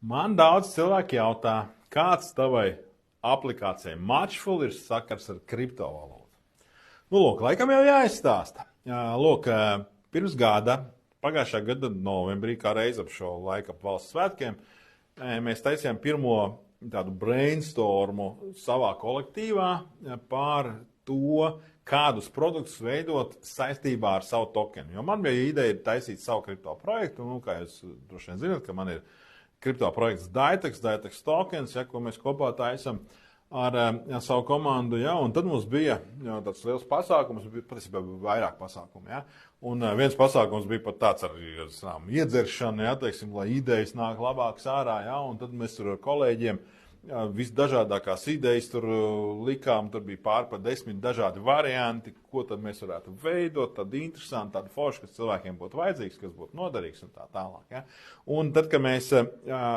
Man daudz cilvēku jautā, kāds tavai aplikācijai Matchful ir sakars ar kriptovalūtu. Nu, lūk, laikam jau jāizstāsta. Lūk, pirms gada, pagājušā gada novembrī, kā reiz ap šo laiku ap valsts svētkiem, mēs taisījām pirmo tādu brainstormu savā kolektīvā par to, kādus produktus veidot saistībā ar savu tokenu. Jo man bija ideja taisīt savu kripto projektu, un, kā jūs droši vien zināt, ka man ir kripto projekts Daitex tokens, ja, ko mēs kopā taisam ar savu komandu. Ja, un tad mums bija tāds liels pasākums, patiesībā vairāk pasākumu. Ja, un viens pasākums bija pat tāds ar iedzeršanu, ja, teiksim, lai idejas nāk labākas ārā. Ja, un tad mēs tur ar kolēģiem visdažādākās idejas tur likām, tur bija pār pa 10 dažādi varianti, ko tad mēs varētu veidot, tādu interesantu, tādu foršu, kas cilvēkiem būtu vajadzīgs, kas būtu noderīgs un tā tālāk. Ja. Un tad, kad mēs